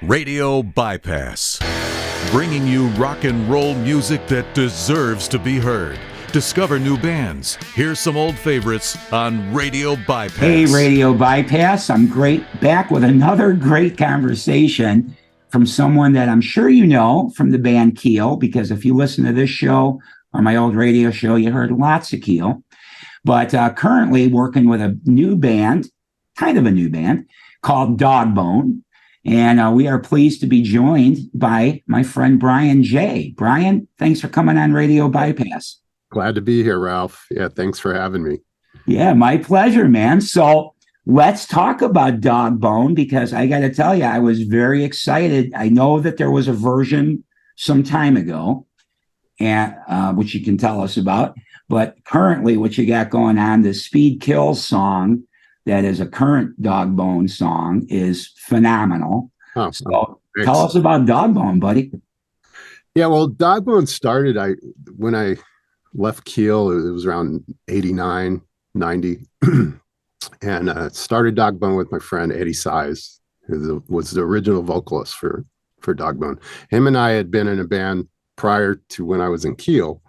Radio Bypass, bringing you rock and roll music that deserves to be heard. Discover new bands. Here's some old favorites on Radio Bypass. Hey, Radio Bypass. I'm back with another great conversation from someone that I'm sure you know from the band Keel, because if you listen to this show or my old radio show, you heard lots of Keel. But currently working with a new band, kind of a new band, called Dogbone. And we are pleased to be joined by my friend Bryan Jay. Bryan, thanks for coming on Radio Bypass. Glad to be here, Ralph. Yeah, thanks for having me. Yeah, my pleasure, man. So let's talk about Dogbone, because I got to tell you, I was very excited. I know that there was a version some time ago, and which you can tell us about. But currently, what you got going on, the Speed Kills song, that is a current Dogbone song, is phenomenal. Oh, so tell us about Dogbone, buddy. Yeah, well, Dogbone started, when I left Keel, it was around 89, 90. And started Dogbone with my friend Eddie Size, who was the original vocalist for Dogbone. Him and I had been in a band prior to when I was in Keel,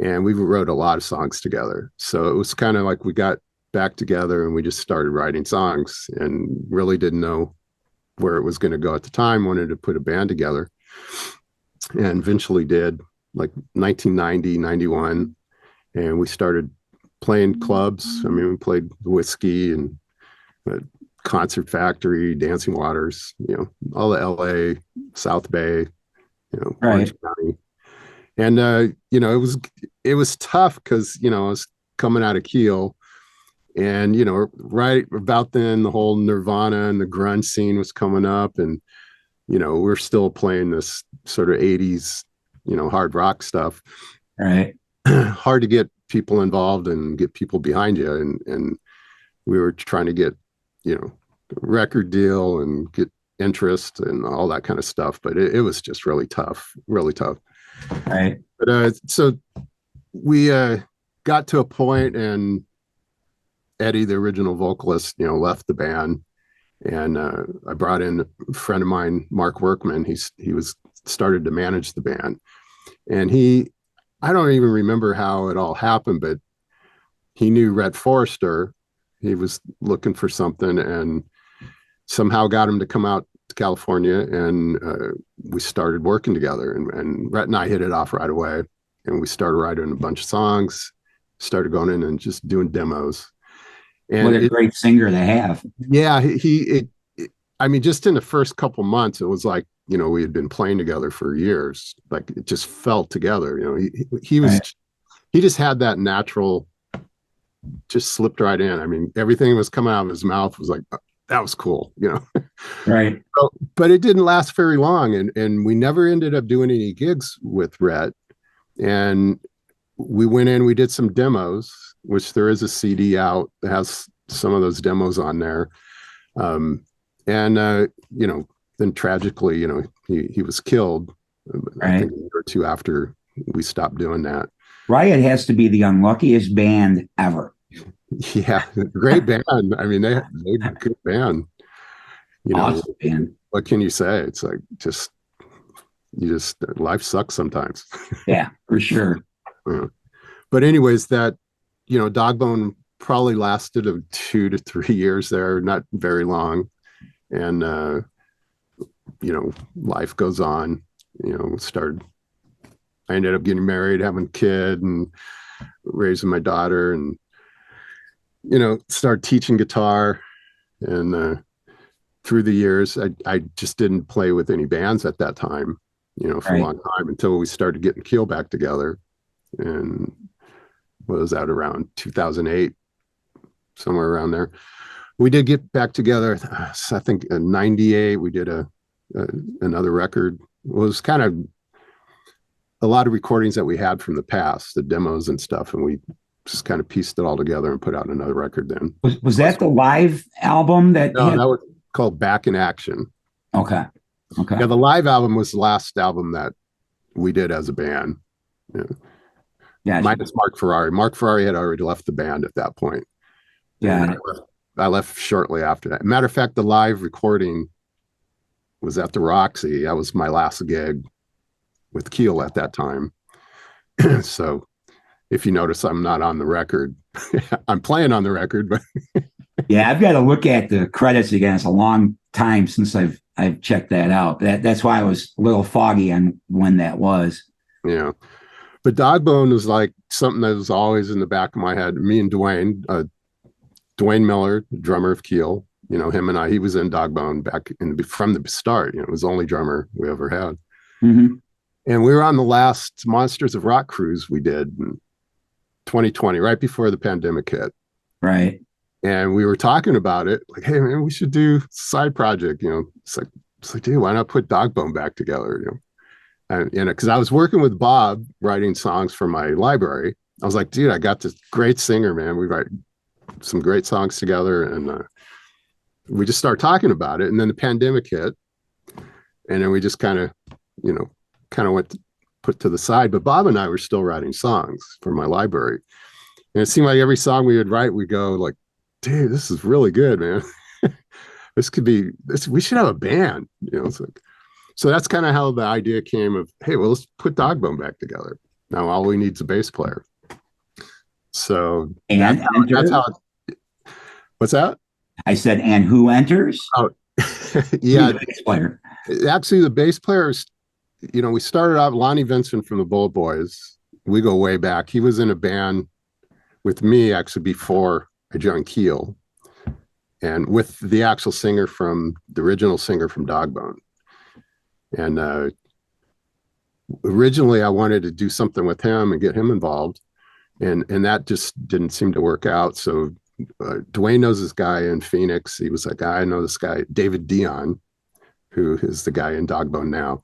and we wrote a lot of songs together. So it was kind of like we got back together and we just started writing songs and really didn't know where it was going to go at the time. Wanted to put a band together and eventually did, like 1990, 91. And we started playing clubs. I mean, we played Whiskey and Concert Factory, Dancing Waters, all the LA, South Bay, right. Orange County. And, it was tough because, I was coming out of Keel. And, right about then, the whole Nirvana and the grunge scene was coming up. And, we're still playing this sort of 80s, hard rock stuff. Right. Hard to get people involved and get people behind you. And we were trying to get, record deal and get interest and all that kind of stuff. But it was just really tough, really tough. Right. But so we got to a point, and Eddie, the original vocalist, left the band, and I brought in a friend of mine, Mark Workman. He was started to manage the band, and I don't even remember how it all happened, but he knew Rhett Forrester. He was looking for something, and somehow got him to come out to California, and we started working together. And Rhett and I hit it off right away, and we started writing a bunch of songs. Started going in and just doing demos. And what a great singer to have. Yeah, I mean, just in the first couple months, it was like, we had been playing together for years. Like, it just fell together. He was, right. He just had that natural, just slipped right in. I mean, everything was coming out of his mouth was like, that was cool, Right. So, but it didn't last very long. And we never ended up doing any gigs with Rhett. And we went in, we did some demos, which there is a CD out that has some of those demos on there. Then tragically, he was killed, right. I think a year or two after we stopped doing that. Riot has to be the unluckiest band ever. Yeah, great band. I mean, they're a good band. Awesome band. What can you say? It's like, life sucks sometimes. Yeah, for sure. Yeah. But anyways, that, Dogbone probably lasted 2 to 3 years there, not very long. And, life goes on, I ended up getting married, having a kid, and raising my daughter, and, started teaching guitar. And through the years, I just didn't play with any bands at that time, for right. a long time, until we started getting Keel back together. And what was that, around 2008, somewhere around there. We did get back together. I think in 98, we did another record. It was kind of a lot of recordings that we had from the past, the demos and stuff. And we just kind of pieced it all together and put out another record then. Was that the live album that? No, that was called Back in Action. Okay. Yeah, the live album was the last album that we did as a band. Yeah. Minus Mark Ferrari. Mark Ferrari had already left the band at that point. Yeah. I left shortly after that. Matter of fact, the live recording was at the Roxy. That was my last gig with Keel at that time. So if you notice, I'm not on the record. I'm playing on the record, but Yeah, I've got to look at the credits again. It's a long time since I've checked that out. That's why I was a little foggy on when that was. yeah. But Dogbone was like something that was always in the back of my head. Me and Dwayne Miller, drummer of Keel, him and he was in Dogbone from the start. It was the only drummer we ever had. Mm-hmm. And we were on the last Monsters of Rock cruise we did in 2020, right before the pandemic hit. Right. And we were talking about it, like, hey man, we should do a side project. It's like, dude, why not put Dogbone back together? And because I was working with Bob writing songs for my library. I was like, dude, I got this great singer, man. We write some great songs together, and we just started talking about it. And then the pandemic hit, and then we just kind of went put to the side. But Bob and I were still writing songs for my library, and it seemed like every song we would write, we go like, dude, this is really good, man. This could be this. We should have a band, It's like, so that's kind of how the idea came of, hey, well, let's put Dogbone back together. Now all we need is a bass player. So that's how. What's that? I said, and who enters? Oh, yeah. The bass player. Actually, the bass players, we started out Lonnie Vincent from the Bullet Boys. We go way back. He was in a band with me actually before I joined Keel, and with the actual the original singer from Dogbone. And originally I wanted to do something with him and get him involved. And that just didn't seem to work out. So Dwayne knows this guy in Phoenix. He was like, I know this guy, David Dion, who is the guy in Dogbone now.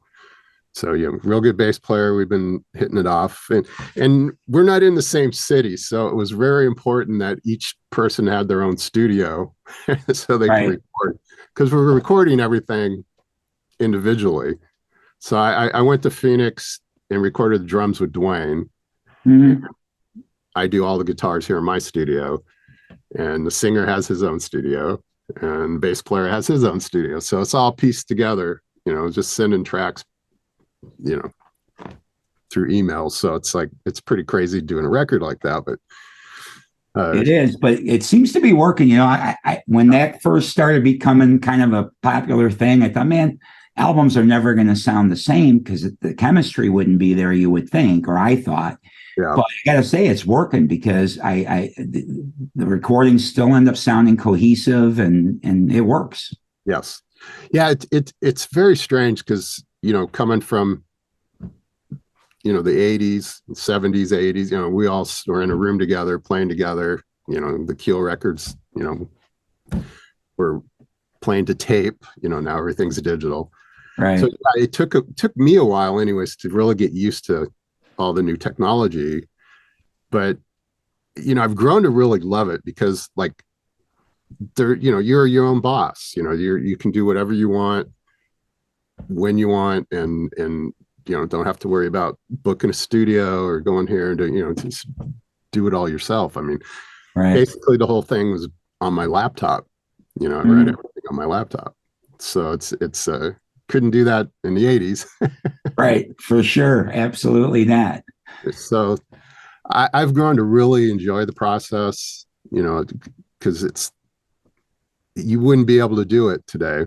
So real good bass player. We've been hitting it off, and we're not in the same city. So it was very important that each person had their own studio so they could record, because we were recording everything individually. So I went to Phoenix and recorded the drums with Dwayne. Mm-hmm. I do all the guitars here in my studio, and the singer has his own studio, and the bass player has his own studio. So it's all pieced together, just sending tracks, through emails. So it's like, it's pretty crazy doing a record like that, but it is, but it seems to be working. I when that first started becoming kind of a popular thing, I thought, man, albums are never going to sound the same because the chemistry wouldn't be there, you would think, or I thought. Yeah. But I got to say, it's working because the recordings still end up sounding cohesive, and it works. Yes. Yeah. It's very strange because, coming from, the 80s, 70s, 80s, we all were in a room together, playing together, the Keel records, we're playing to tape, now everything's digital. Right. So it took me a while anyways to really get used to all the new technology, but I've grown to really love it because like you're your own boss, you can do whatever you want when you want, and don't have to worry about booking a studio or going here and just do it all yourself. I mean, basically the whole thing was on my laptop, I read everything on my laptop. So it's couldn't do that in the 80s. Right. For sure. Absolutely not. So I've grown to really enjoy the process, because you wouldn't be able to do it today,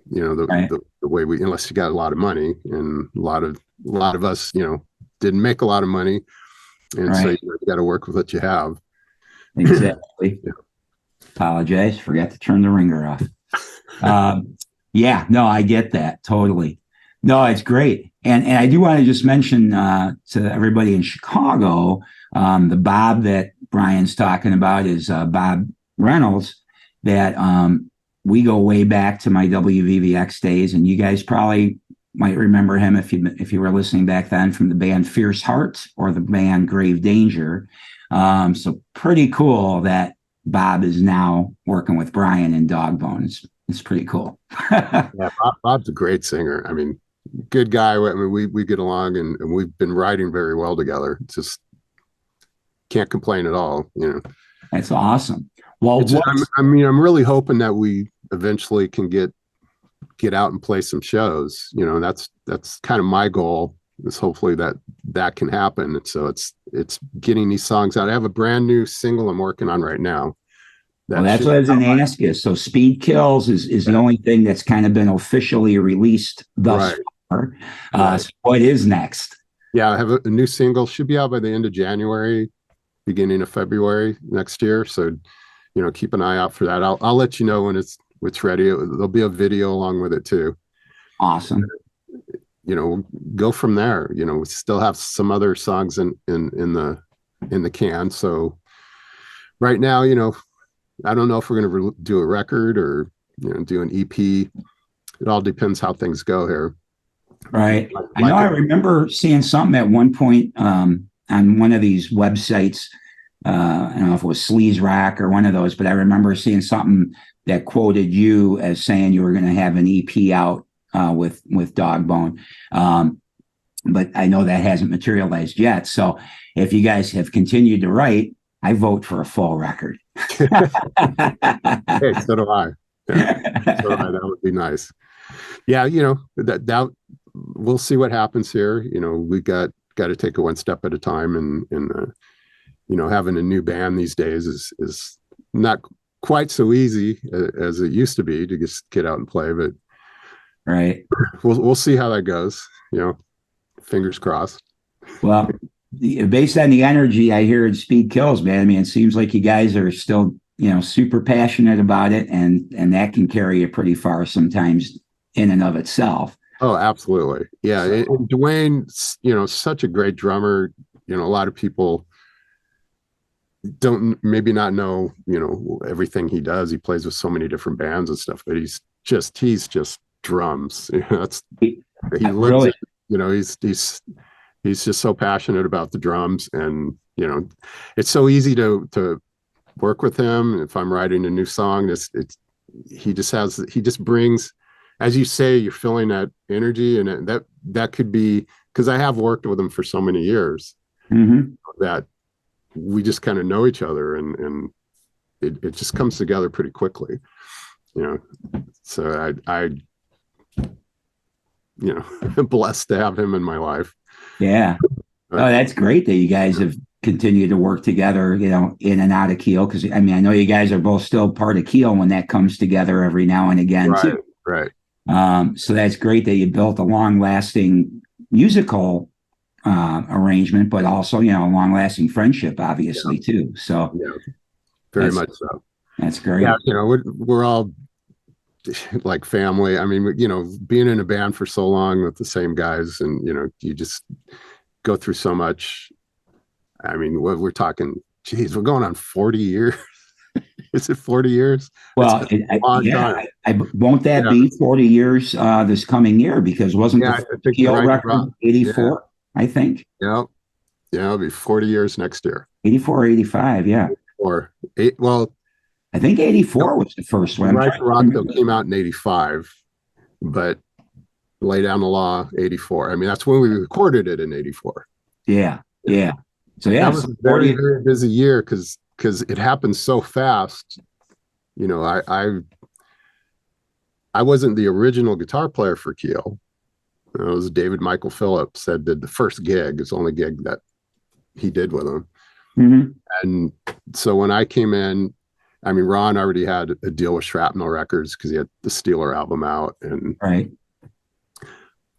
the way unless you got a lot of money, and a lot of us, didn't make a lot of money. And so you got to work with what you have. Exactly. Yeah. Apologize. Forgot to turn the ringer off. Yeah, no, I get that totally. No, it's great. And I do want to just mention to everybody in Chicago, the Bob that Bryan's talking about is Bob Reynolds, that we go way back to my WVVX days, and you guys probably might remember him if you were listening back then, from the band Fierce Heart or the band Grave Danger. So pretty cool that Bob is now working with Bryan in Dogbone. It's pretty cool. Yeah, Bob's a great singer. I mean, good guy. I mean, we get along, and we've been writing very well together. Just can't complain at all. That's awesome. Well, I'm really hoping that we eventually can get get out and play some shows. You know, that's kind of my goal, is hopefully that can happen. And so it's getting these songs out. I have a brand new single I'm working on right now. Well, that's what I was going to ask you. So Speed Kills is the only thing that's kind of been officially released thus far. So what is next? Yeah, I have a new single, should be out by the end of January, beginning of February next year. So, you know, keep an eye out for that. I'll let you know when it's ready. There'll be a video along with it too. Awesome. You know, go from there. You know, we still have some other songs in the can. So right now, you know, I don't know if we're going to do a record or, you know, do an EP. It all depends how things go here. Right. I remember seeing something at one point on one of these websites. I don't know if it was Sleaze Rock or one of those, but I remember seeing something that quoted you as saying you were going to have an EP out with Dogbone. But I know that hasn't materialized yet. So if you guys have continued to write, I vote for a full record. Hey, so do I. Yeah, so do I. That would be nice. Yeah, you know, that we'll see what happens here. You know, we got to take it one step at a time, and you know, having a new band these days is not quite so easy as it used to be to just get out and play. But right, we'll see how that goes. You know, fingers crossed. Well, based on the energy I hear in Speed Kills, man, I mean, it seems like you guys are still, you know, super passionate about it, and that can carry you pretty far sometimes in and of itself. Oh, absolutely. Yeah. And Dwayne, you know, such a great drummer. You know, a lot of people don't maybe not know, you know, everything he does. He plays with so many different bands and stuff, but he's just drums. You know, he lives really, it. You know, he's just so passionate about the drums, and you know, it's so easy to work with him. If I'm writing a new song, he just brings, as you say, you're feeling that energy, and that could be because I have worked with him for so many years that we just kind of know each other, and it just comes together pretty quickly, you know. So I you know, blessed to have him in my life. Yeah. Oh, that's great that you guys have continued to work together, you know, in and out of Keel. Because I mean, I know you guys are both still part of Keel when that comes together every now and again too. Right. So that's great that you built a long-lasting musical arrangement, but also, you know, a long-lasting friendship, obviously too. So yeah, very much so. That's great. Yeah, you know, we're all like family. I mean, you know, being in a band for so long with the same guys, and you know, you just go through so much. I mean, we're talking, geez, we're going on 40 years. Is it 40 years? Well, won't that be 40 years this coming year? Because wasn't the Keel record 84? I think. Yeah, it'll be 40 years next year. 84, 85, yeah. Or eight. Well, I think 84 was the first one. Right for Rock though came out in 85, but Lay Down the Law 84. I mean, that's when we recorded it in 84. Yeah. So yeah, that was a very, very busy year because it happened so fast. You know, I wasn't the original guitar player for Keel. It was David Michael Phillips that did the first gig. It's the only gig that he did with him. And so when I came in, I mean, Ron already had a deal with Shrapnel Records because he had the Steeler album out, and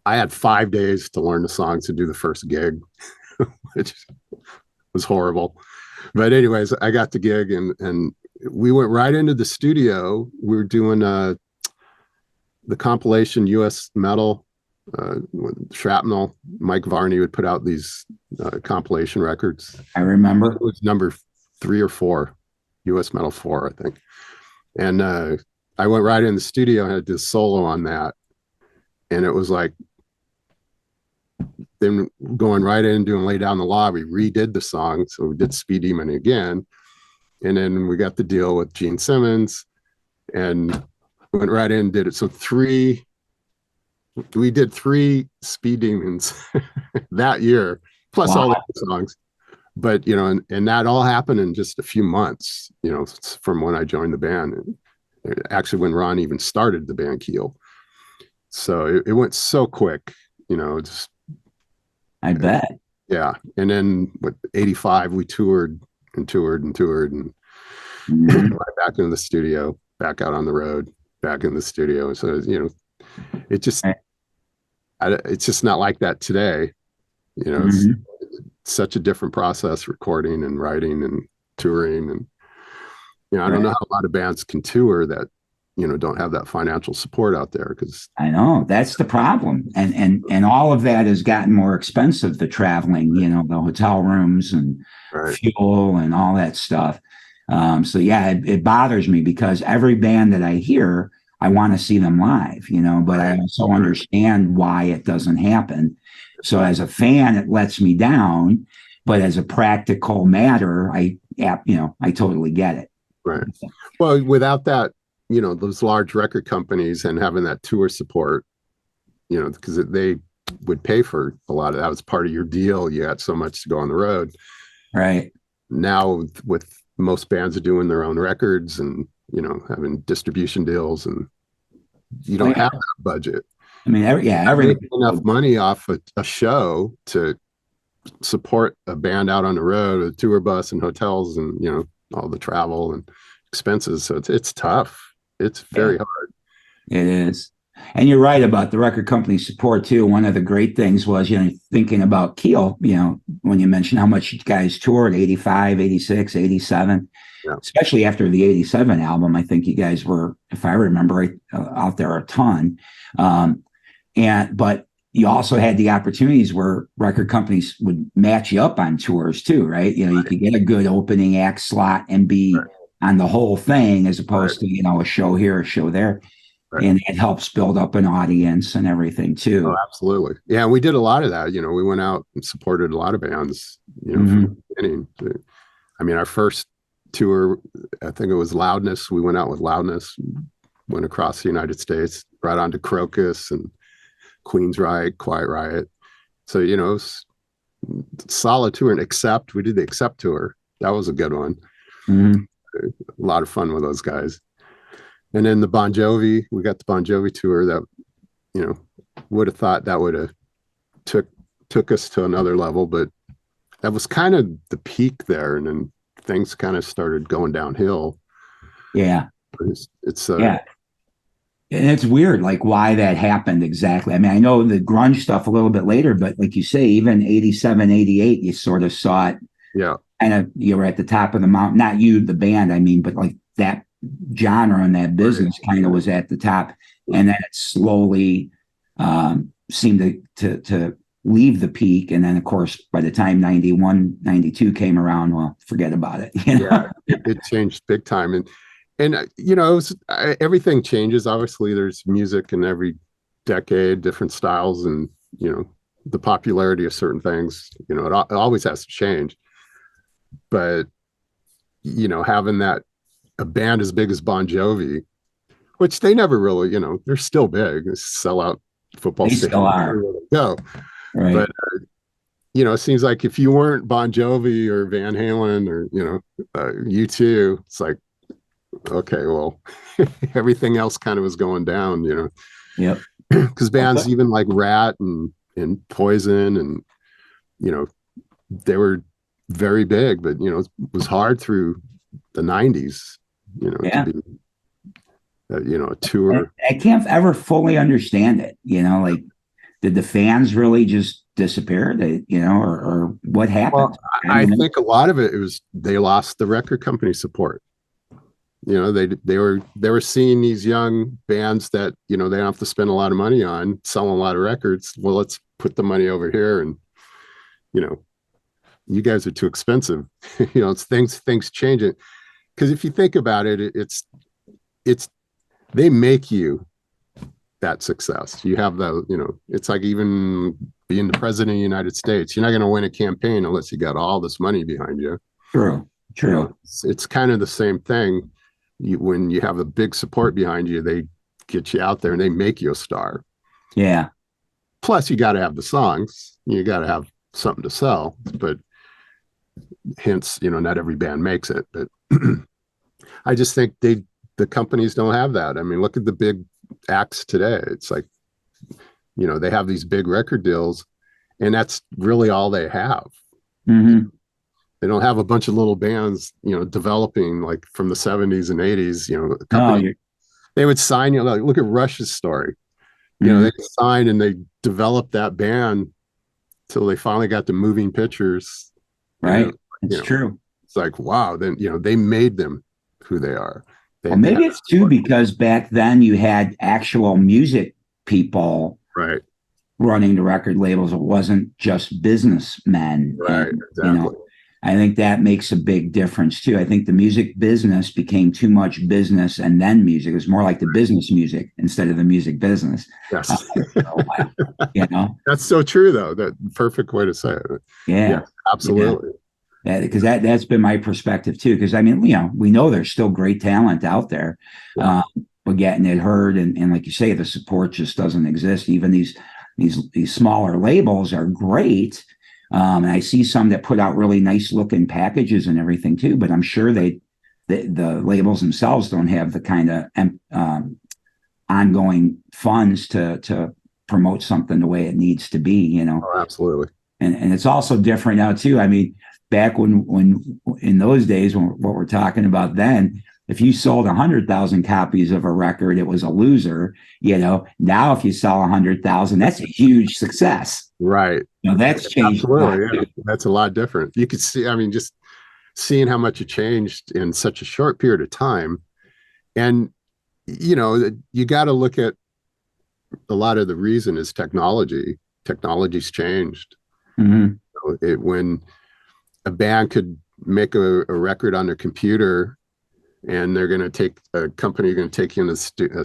I had 5 days to learn the songs to do the first gig, which was horrible. But anyways, I got the gig, and we went right into the studio. We were doing the compilation US Metal with Shrapnel. Mike Varney would put out these compilation records. I remember. It was number 3 or 4. US Metal 4, I think. And I went right in the studio and had this solo on that. And it was like, then going right in doing Lay Down the Law, we redid the song. So we did Speed Demon again. And then we got the deal with Gene Simmons and went right in and did it. So we did 3 Speed Demons that year, plus all the songs. But, you know, and that all happened in just a few months, you know, from when I joined the band. And actually, when Ron even started the band Keel. So it went so quick, just, I bet. yeah. And then with 85, we toured and toured and toured and Mhm. right back into the studio, back out on the road, back in the studio. So, it just, Right. it's just not like that today. It's Mhm. such a different process, recording and writing and touring. And, I don't know Right. how a lot of bands can tour that, don't have that financial support out there. Cause I know that's the problem, and all of that has gotten more expensive. The traveling, the hotel rooms and right. fuel and all that stuff. So yeah, it bothers me because every band that I hear, I want to see them live, but I also understand why it doesn't happen. So as a fan, it lets me down, but as a practical matter, I totally get it. Right. Well, without that, those large record companies and having that tour support, because they would pay for a lot of that was part of your deal. You had so much to go on the road. Right. Now, with most bands are doing their own records and, having distribution deals, and you Oh, don't yeah. have that budget. I mean, Make everything. enough money off a show to support a band out on the road, a tour bus and hotels and, all the travel and expenses. So it's tough. It's Yeah. very hard. It is. And you're right about the record company support too. One of the great things was, thinking about Keel, when you mentioned how much you guys toured, 85, 86, 87, Yeah. especially after the 87 album, I think you guys were, if I remember right, out there a ton. But you also had the opportunities where record companies would match you up on tours too, right? You could get a good opening act slot and be on the whole thing as opposed to, a show here, a show there. Right. And it helps build up an audience and everything Oh, too. absolutely. Yeah, we did a lot of that. We went out and supported a lot of bands, from the beginning. I mean, our first tour, I think it was Loudness. We went out with Loudness, went across the United States, right on to Crocus and Queen's Riot, Quiet Riot. So, it was solid tour. And we did the Accept tour. That was a good one. Mm-hmm. A lot of fun with those guys. And then the Bon Jovi, we got the Bon Jovi tour that, would have thought that would have took us to another level, but that was kind of the peak there. And then things kind of started going downhill. Yeah. It's yeah. And it's weird, like why that happened exactly. I mean, I know the grunge stuff a little bit later, but like you say, even 87, 88, you sort of saw it. Yeah. Kind of, you were at the top of the mountain, not you, the band, I mean, but like that genre and that business kind of was at the top, and then it slowly seemed to leave the peak, and then of course by the time 91 92 came around, well, forget about it. Yeah, it changed big time. And everything changes. Obviously there's music in every decade, different styles, and the popularity of certain things, it always has to change. But having that a band as big as Bon Jovi, which they never really, they're still big. They sell out football They stadiums. still are. Go. Right. But it seems like if you weren't Bon Jovi or Van Halen or U2, it's like, okay, well, everything else kind of was going down. Yep. Because bands even like Rat and Poison and they were very big, but it was hard through the 90s. Yeah. To be a tour. I can't ever fully understand it. Like, did the fans really just disappear? Or what happened? Well, I think a lot of it was they lost the record company support. They were seeing these young bands that they don't have to spend a lot of money on selling a lot of records. Well, let's put the money over here, and you guys are too expensive. It's things changing. Because if you think about it, it's they make you that success. You have it's like even being the president of the United States. You're not going to win a campaign unless you got all this money behind you. True. It's kind of the same thing. When you have a big support behind you, they get you out there and they make you a star. Yeah. Plus, you got to have the songs. You got to have something to sell. But hence, not every band makes it. But I just think the companies don't have that. I mean, look at the big acts today. It's like they have these big record deals, and that's really all they have. Mm-hmm. They don't have a bunch of little bands, developing like from the 70s and 80s, a No, company. They would sign you, like, look at Rush's story. mm-hmm. They signed and they developed that band till they finally got to moving pictures. Right. It's true. It's like, wow, then, they made them who they are. Well, maybe it's too because back then you had actual music people right running the record labels. It wasn't just businessmen. Right. And, Exactly. I think that makes a big difference too. I think the music business became too much business and then music. It was more like the business music instead of the music business. Yes. That's so true though. That perfect way to say it. Yeah. Absolutely. Yeah. Because that's been my perspective too. Because I mean, we know there's still great talent out there, but getting it heard and like you say, the support just doesn't exist. Even these smaller labels are great. And I see some that put out really nice looking packages and everything too, but I'm sure the labels themselves don't have the kind of ongoing funds to promote something the way it needs to be, Oh, absolutely. And it's also different now too. I mean, back when in those days, what we're talking about then, if you sold 100,000 copies of a record, it was a loser. Now if you sell 100,000, that's a huge success. Right. That's changed. Absolutely. Yeah. That's a lot different. You could see, I mean, just seeing how much it changed in such a short period of time. And, you got to look at a lot of the reason is technology. Technology's changed. Mm-hmm. When a band could make a record on their computer, and they're going to take a company going to take you in a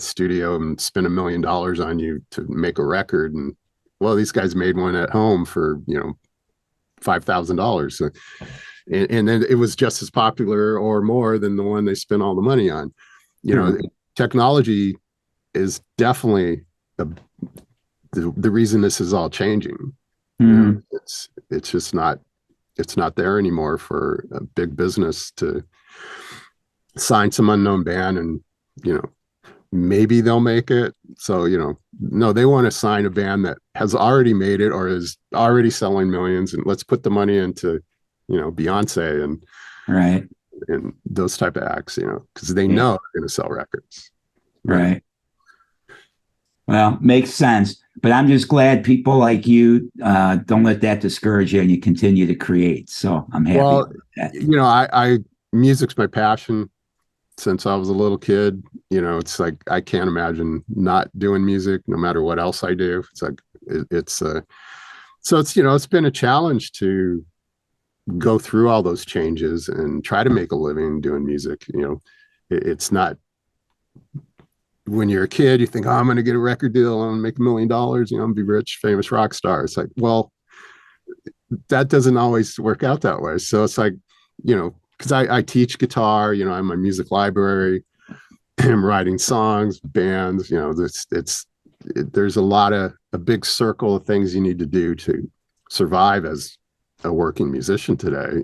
studio and spend $1 million on you to make a record. And well, these guys made one at home for, $5,000. So, and then it was just as popular or more than the one they spent all the money on. Technology is definitely the reason this is all changing. Mm-hmm. It's just not there anymore for a big business to sign some unknown band and maybe they'll make it. So no, they want to sign a band that has already made it or is already selling millions, and let's put the money into Beyonce and right and those type of acts, because they know they're going to sell records. Right. Well, makes sense. But I'm just glad people like you don't let that discourage you and you continue to create. So I'm happy with that. I music's my passion since I was a little kid. It's like I can't imagine not doing music no matter what else I do. It's like so it's been a challenge to go through all those changes and try to make a living doing music. It's not, when you're a kid, you think, oh, I'm going to get a record deal, I'm going to make $1 million, I'm going to be rich, famous rock star. It's like, well, that doesn't always work out that way. So it's like, because I teach guitar, I'm my music library, I'm writing songs, bands, there's a big circle of things you need to do to survive as a working musician today.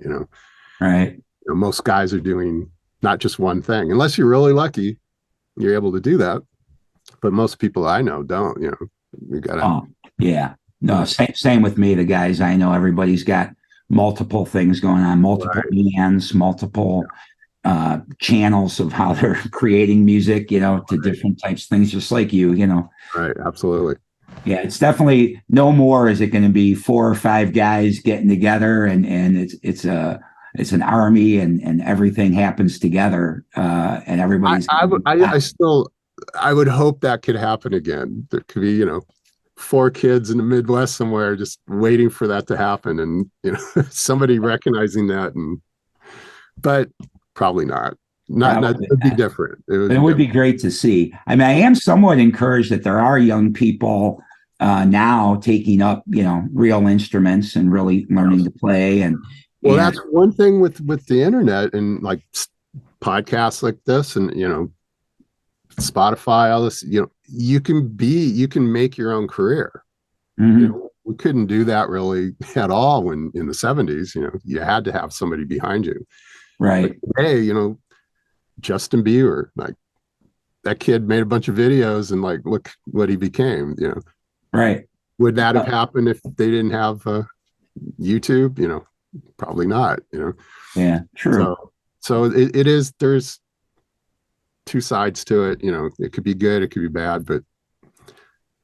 Right. Most guys are doing not just one thing, unless you're really lucky, you're able to do that. But most people I know don't. We gotta. Oh, yeah. No, same with me. The guys I know, everybody's got multiple things going on, multiple bands, multiple channels of how they're creating music, to different types of things, just like you. Right. Absolutely. Yeah, it's definitely no more. Is it going to be 4 or 5 guys getting together and it's an army and everything happens together and everybody's. I would hope that could happen again. There could be 4 kids in the Midwest somewhere just waiting for that to happen, and somebody recognizing that, but probably not. It would be different. It would be great to see. I mean, I am somewhat encouraged that there are young people now taking up, real instruments and really learning to play. And that's one thing with the internet and like podcasts like this and, Spotify, all this, you can make your own career. Mm-hmm. We couldn't do that really at all when in the 70s, you had to have somebody behind you. Right. But today, Justin Bieber, like that kid made a bunch of videos and like, look what he became, Right. Would that have happened if they didn't have YouTube? Probably not. Yeah, true. So it is. There's two sides to it. It could be good, it could be bad, but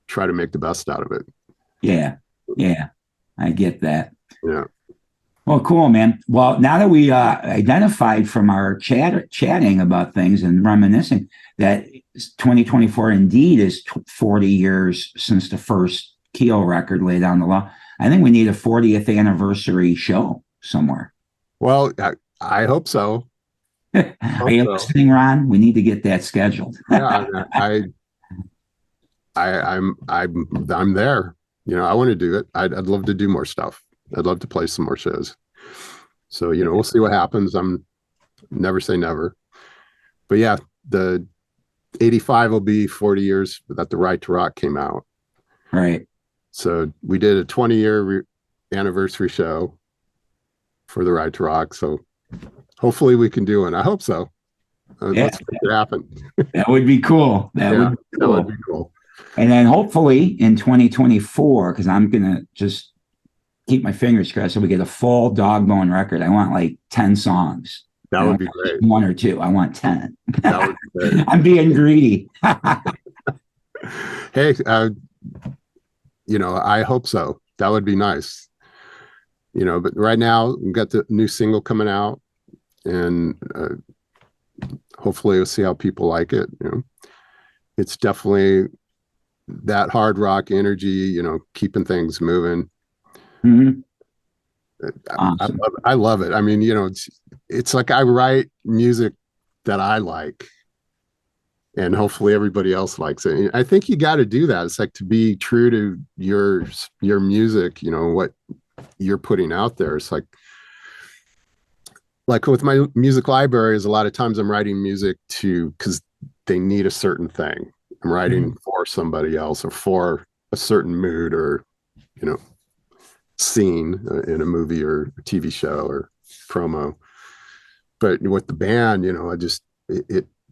try to make the best out of it. Yeah. Yeah. I get that. Yeah. Well, cool, man. Well, now that we identified from our chatting about things and reminiscing that 2024 indeed is 40 years since the first Keel record laid down the law, I think we need a 40th anniversary show somewhere. Well, I hope so. Are you listening, Ron? We need to get that scheduled. Yeah, I'm there. I want to do it. I'd love to do more stuff. I'd love to play some more shows. So, we'll see what happens. I'm never say never. But yeah, the 85 will be 40 years that the Right to Rock came out. Right. So we did a 20-year anniversary show for the Right to Rock. So hopefully we can do one. I hope so. Let's make it happen. That would be cool. That would be cool. And then hopefully in 2024, because I'm going to just keep my fingers crossed so we get a full Dogbone record. I want like 10 songs. That would be great. One or two. I want 10. That would be great. I'm being greedy. Hey, I hope so. That would be nice. But right now we've got the new single coming out, and hopefully we'll see how people like it. It's definitely that hard rock energy, keeping things moving. Mm-hmm. Awesome. I love it. I mean, it's like I write music that I like, and hopefully everybody else likes it. I think you got to do that. It's like to be true to your music, what you're putting out there. It's like with my music libraries, a lot of times I'm writing music because they need a certain thing. I'm writing for somebody else or for a certain mood or, scene in a movie or a TV show or promo. But with the band,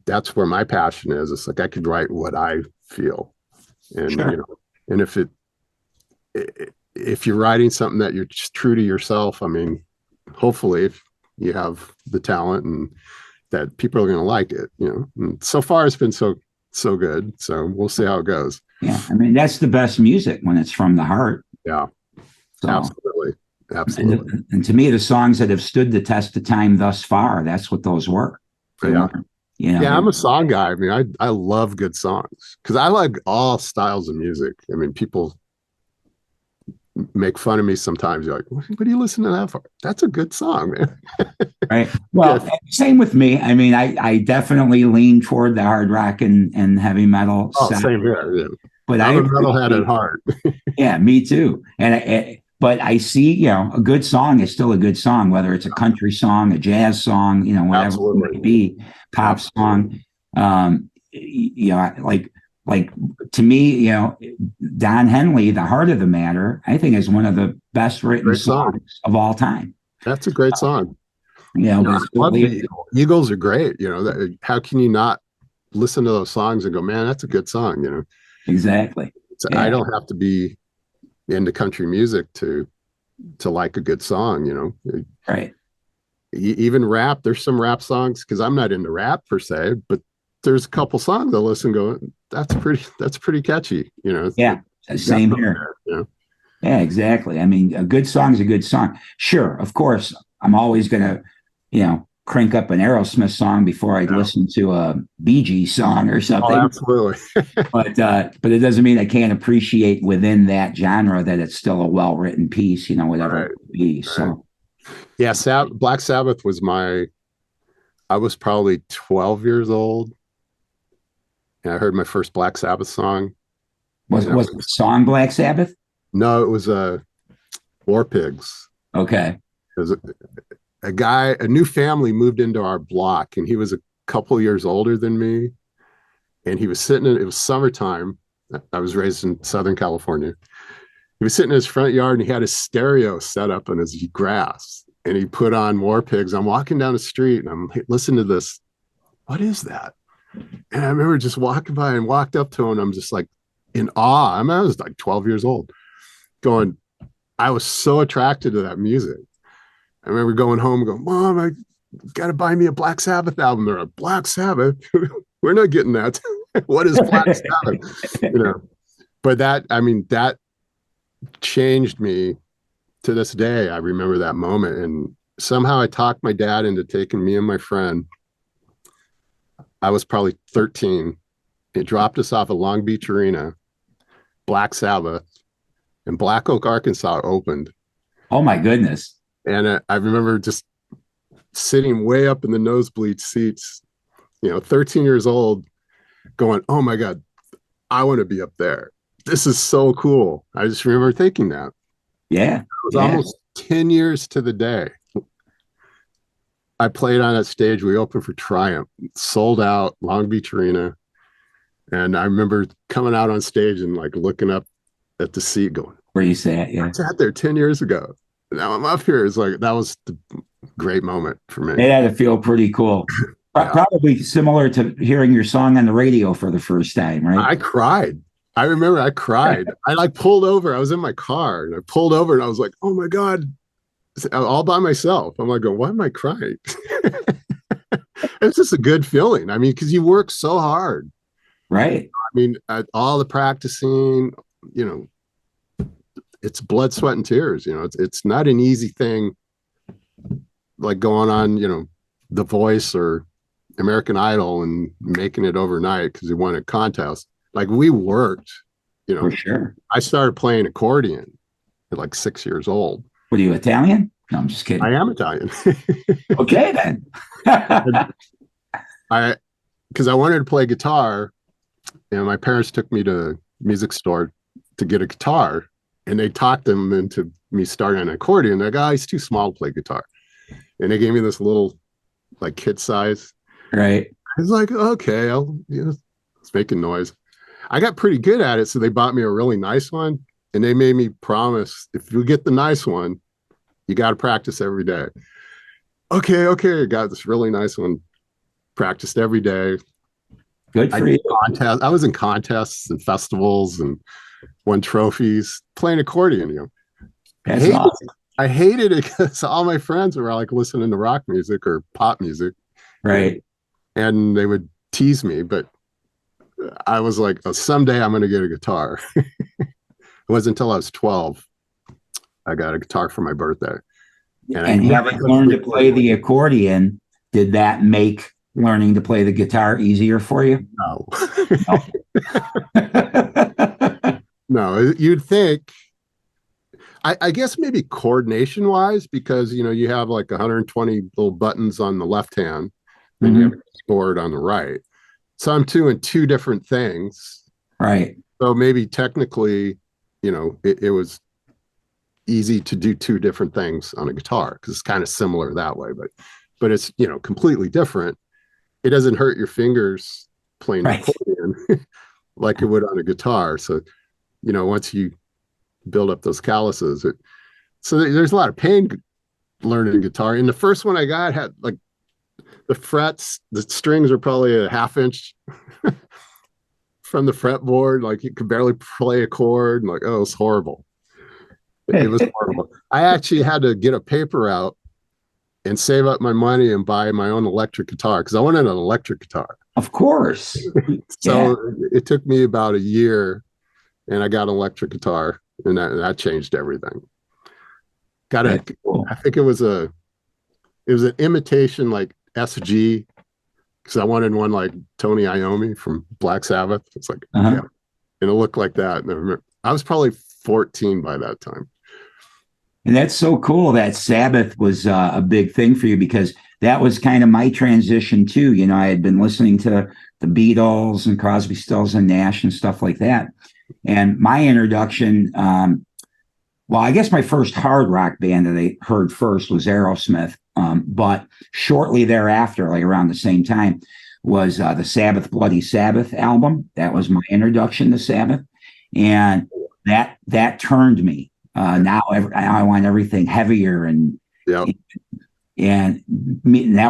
that's where my passion is. It's like I could write what I feel, and and if you're writing something that you're just true to yourself, I mean, hopefully if you have the talent and that people are going to like it, And so far it's been so good. So we'll see how it goes. Yeah, I mean that's the best music when it's from the heart. Yeah. So, absolutely. And to me, the songs that have stood the test of time thus far, that's what those were. I'm a song guy. I mean, I love good songs because I like all styles of music. I mean, people make fun of me sometimes. You're like, what do you listen to that for? That's a good song, man. Right. Well, same with me. I mean, I definitely lean toward the hard rock and heavy metal. Same here. Yeah. But I'm a metalhead at heart. Yeah, me too. But I see, a good song is still a good song, whether it's a country song, a jazz song, whatever Absolutely. it may be, pop song. Like to me, Don Henley, The Heart of the Matter, I think is one of the best written songs of all time. That's a great song. I love the Eagles are great. How can you not listen to those songs and go, man, that's a good song, Exactly. So I don't have to be into country music to like a good song, Right. Even rap, there's some rap songs because I'm not into rap per se, but there's a couple songs I listen and go, that's pretty catchy, Same here. Yeah, exactly. I mean, a good song is a good song. Sure, of course, I'm always gonna, crank up an Aerosmith song before I listen to a Bee Gees song or something. Oh, absolutely. but it doesn't mean I can't appreciate within that genre that it's still a well-written piece, whatever it would be. Right. So, yeah, Black Sabbath was I was probably 12 years old, and I heard my first Black Sabbath song. Was it the song Black Sabbath? No, it was War Pigs. Okay. It was a new family moved into our block, and he was a couple of years older than me. And he was it was summertime. I was raised in Southern California. He was sitting in his front yard and he had his stereo set up on his grass, and he put on War Pigs. I'm walking down the street and I'm listening to this. What is that? And I remember just walking by and walked up to him. And I'm just like, in awe. I mean, I was like 12 years old, going, I was so attracted to that music. I remember going home and going, Mom, I got to buy me a Black Sabbath album. They're like, Black Sabbath? We're not getting that. What is Black Sabbath? You know, but that, I mean, that changed me to this day. I remember that moment. And somehow I talked my dad into taking me and my friend. I was probably 13. He dropped us off at Long Beach Arena, Black Sabbath, and Black Oak, Arkansas opened. Oh my goodness. And I remember just sitting way up in the nosebleed seats, 13 years old, going, oh my God, I want to be up there. This is so cool. I just remember thinking that. Yeah. It was almost 10 years to the day. I played on that stage. We opened for Triumph, sold out, Long Beach Arena. And I remember coming out on stage and like looking up at the seat going, where you sat, yeah. I sat there 10 years ago. Now I'm up here. It's like, that was the great moment for me. It had to feel pretty cool. Yeah. Probably similar to hearing your song on the radio for the first time, right? I cried. I remember I cried. I like pulled over. I was in my car and I pulled over and I was like, oh my God, all by myself. I'm like, why am I crying? It's just a good feeling. I mean, because you work so hard. Right. I mean, all the practicing, it's blood, sweat, and tears. It's not an easy thing like going on, The Voice or American Idol and making it overnight because you won a contest. Like we worked, For sure. I started playing accordion at like 6 years old. Were you Italian? No, I'm just kidding. I am Italian. Okay, then. Because I wanted to play guitar, and my parents took me to a music store to get a guitar, and they talked them into me starting an accordion. They're like, oh, he's too small to play guitar. And they gave me this little, like, kid size. Right. I was like, okay, it's making noise. I got pretty good at it, so they bought me a really nice one, and they made me promise, if you get the nice one, you got to practice every day. Okay, I got this really nice one. Practiced every day. Good for you. I was in contests and festivals and won trophies playing accordion. That's awesome. I hated it because all my friends were like listening to rock music or pop music. Right. And they would tease me, but I was like, oh, someday I'm going to get a guitar. It wasn't until I was 12 I got a guitar for my birthday. And having learned to play the accordion, did that make learning to play the guitar easier for you? No. No, you'd think. I guess maybe coordination wise, because you have like 120 little buttons on the left hand, and you have a keyboard on the right. So I'm doing two different things. Right. So maybe technically, it was easy to do two different things on a guitar because it's kind of similar that way, but it's completely different. It doesn't hurt your fingers playing the accordion like it would on a guitar. So once you build up those calluses, so there's a lot of pain learning guitar. And the first one I got had like the frets, the strings are probably a half inch from the fretboard. Like you could barely play a chord. And like, oh, it's horrible. It was horrible. I actually had to get a paper out and save up my money and buy my own electric guitar because I wanted an electric guitar. Of course. So it took me about a year, and I got an electric guitar, and that changed everything. Cool. I think it was an imitation like SG, because I wanted one like Tony Iommi from Black Sabbath. It's like, yeah, and it looked like that. And I was probably 14 by that time. And that's so cool that Sabbath was a big thing for you, because that was kind of my transition too. I had been listening to the Beatles and Crosby, Stills and Nash and stuff like that. And my introduction, well, I guess my first hard rock band that I heard first was Aerosmith. But shortly thereafter, like around the same time, was the Sabbath Bloody Sabbath album. That was my introduction to Sabbath. And that turned me. Now I want everything heavier and that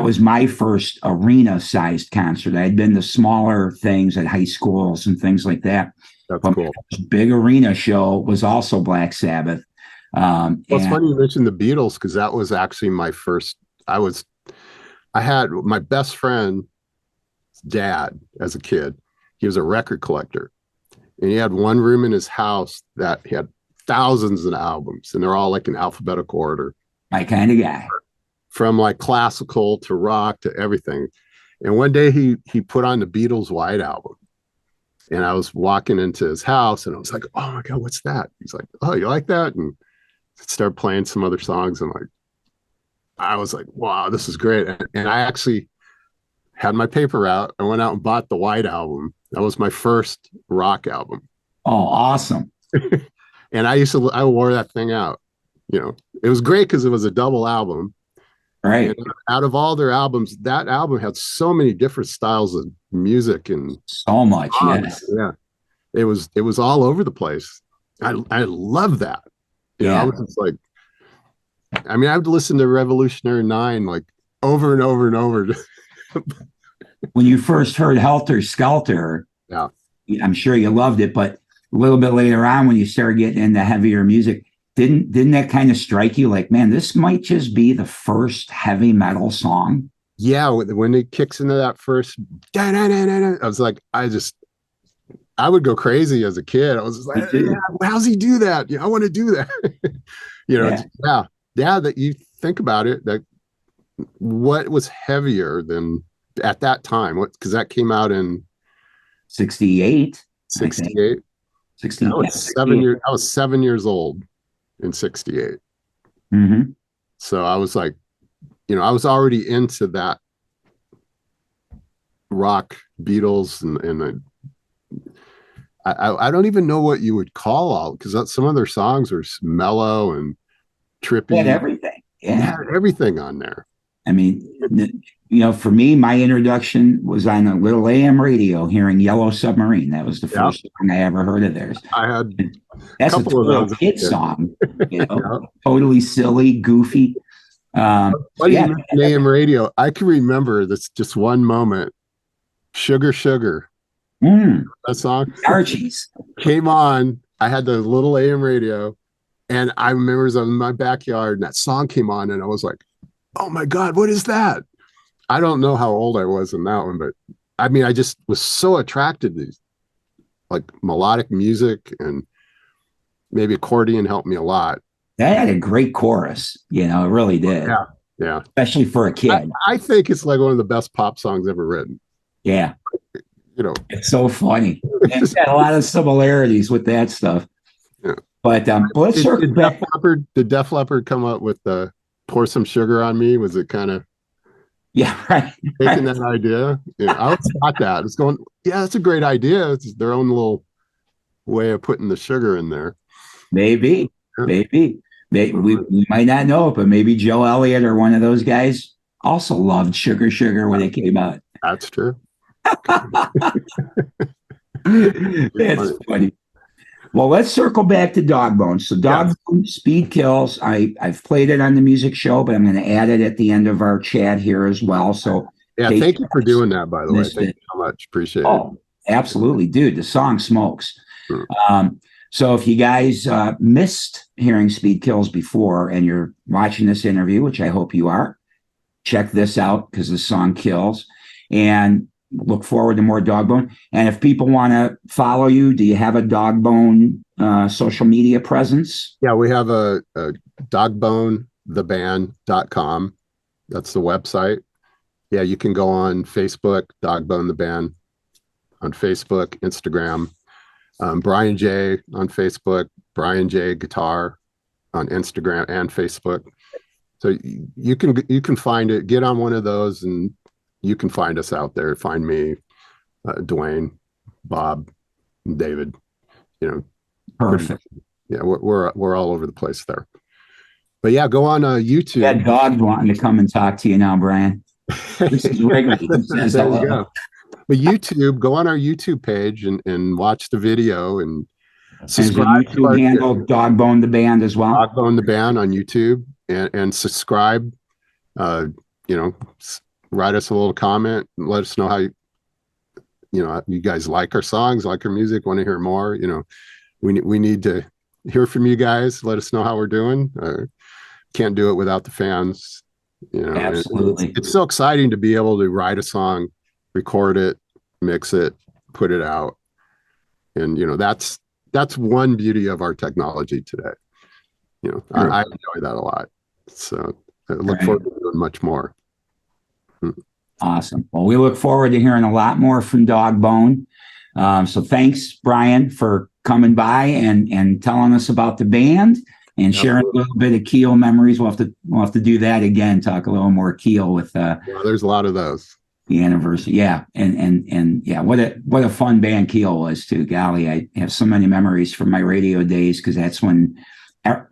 was my first arena-sized concert. I had been to smaller things at high schools and things like that. That's But cool. my first big arena show was also Black Sabbath. Well, it's funny you mentioned the Beatles because that was actually my first. I had my best friend's dad as a kid. He was a record collector, and he had one room in his house that he had thousands of albums, and they're all like in alphabetical order, my kind of guy. from like classical to rock to everything. And one day he put on the Beatles White Album, and I was walking into his house, and I was like, "Oh my God, what's that?" He's like, "Oh, you like that?" And started playing some other songs, and I was like, "Wow, this is great!" And I actually had my paper out. I went out and bought the White Album. That was my first rock album. Oh, awesome. And I wore that thing out. It was great because it was a double album. Right. And out of all their albums, that album had so many different styles of music and So much. songs. Yes. Yeah. It was all over the place. I love that. I was just like, I mean, I would listen to Revolutionary 9 like over and over and over. When you first heard Helter Skelter, Yeah. I'm sure you loved it, but a little bit later on when you started getting into heavier music, didn't that kind of strike you like, man, this might just be the first heavy metal song? Yeah, when it kicks into that first, I was like, I would go crazy as a kid. I was just like, yeah, how's he do that? Yeah, I want to do that. Yeah. That you think about it, that what was heavier than at that time? Because that came out in 68. 68. 68. I was 7 years old in 68. Mm-hmm. So I was like, I was already into that rock, Beatles, and I don't even know what you would call all, because some of their songs are mellow and trippy. Had everything. Yeah. Had everything on there. I mean, for me, my introduction was on a little AM radio hearing Yellow Submarine. That was the first song I ever heard of theirs. I had That's a total kid song, totally silly, goofy. AM radio. I can remember this just one moment. Sugar, Sugar. That song. Archie's came on. I had the little AM radio, and I remember I was in my backyard, and that song came on, and I was like, "Oh my God, what is that?" I don't know how old I was in that one, but I mean, I just was so attracted to like melodic music, and maybe accordion helped me a lot. That had a great chorus, it really did. Yeah. Especially for a kid. I think it's like one of the best pop songs ever written. Yeah. It's so funny. It's got a lot of similarities with that stuff. Yeah. But let's circle back. Did Def Leppard come up with the "Pour Some Sugar on Me"? Was it kind of taking that idea? I always thought that. It's going, yeah, that's a great idea. It's their own little way of putting the sugar in there. Maybe. We might not know it, but maybe Joe Elliott or one of those guys also loved Sugar Sugar when it came out. That's true. That's funny. Well, let's circle back to Dogbone. So Dogbone, Speed Kills. I've played it on the music show, but I'm going to add it at the end of our chat here as well. So thank you for doing that, by the way. Thank you so much. Appreciate it. Absolutely, dude. The song smokes. So if you guys missed hearing Speed Kills before and you're watching this interview, which I hope you are, check this out because the song kills. And look forward to more Dogbone. And if people want to follow you, do you have a Dogbone social media presence? Yeah, we have a dogbonetheband.com. That's the website. Yeah, you can go on Facebook, Dogbone the Band, on Facebook, Instagram. Bryan Jay on Facebook, Bryan Jay Guitar on Instagram and Facebook. So you can find it, get on one of those, and you can find us out there. Find me, Dwayne, Bob, and David. Perfect. Yeah, we're all over the place there. But yeah, go on YouTube. That dog wanting to come and talk to you now, Bryan. This is Wrigley. There you go. But YouTube, go on our YouTube page and watch the video and subscribe to our handle Dogbone the Band as well. Dogbone the Band on YouTube and subscribe. Write us a little comment and let us know you guys like our songs, like our music, want to hear more, we need to hear from you guys. Let us know how we're doing. Can't do it without the fans. Absolutely. It's so exciting to be able to write a song, record it, mix it, put it out. And, that's one beauty of our technology today. Sure. I enjoy that a lot. So I look forward to doing much more. Awesome. Well, we look forward to hearing a lot more from Dogbone. So thanks, Bryan, for coming by and telling us about the band and sharing a little bit of Keel memories. We'll have to do that again. Talk a little more Keel with there's a lot of those. The anniversary. Yeah. And yeah, what a fun band Keel was too. Golly, I have so many memories from my radio days, because that's when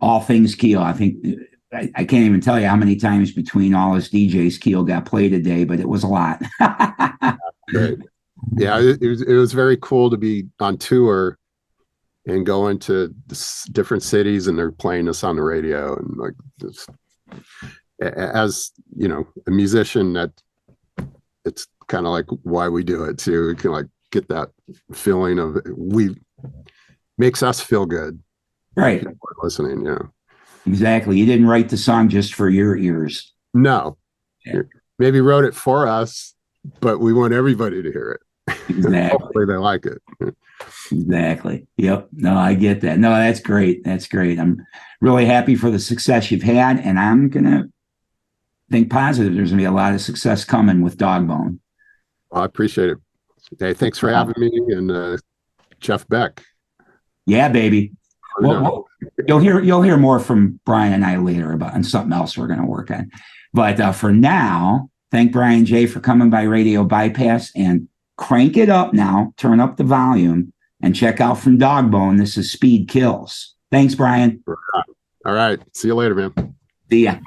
all things Keel, I think, I can't even tell you how many times between all his DJs Keel got played a day, but it was a lot. Great. Yeah, it was very cool to be on tour and go into different cities, and they're playing us on the radio. And like, as a musician, that it's kind of like why we do it too. We can like get that feeling of makes us feel good. Right. Listening, Exactly. You didn't write the song just for your ears. No. Yeah. Maybe wrote it for us, but we want everybody to hear it. Exactly. Hopefully they like it. Exactly. Yep. No, I get that. No, that's great. That's great. I'm really happy for the success you've had, and I'm going to think positive. There's going to be a lot of success coming with Dogbone. Well, I appreciate it. Hey, thanks for having me, and Jeff Beck. Yeah, baby. Well, you'll hear more from Bryan and I later on something else we're going to work on. But for now, thank Bryan Jay for coming by Radio Bypass, and crank it up now, turn up the volume, and check out from Dogbone. This is Speed Kills. Thanks, Bryan. All right. See you later, man. See ya.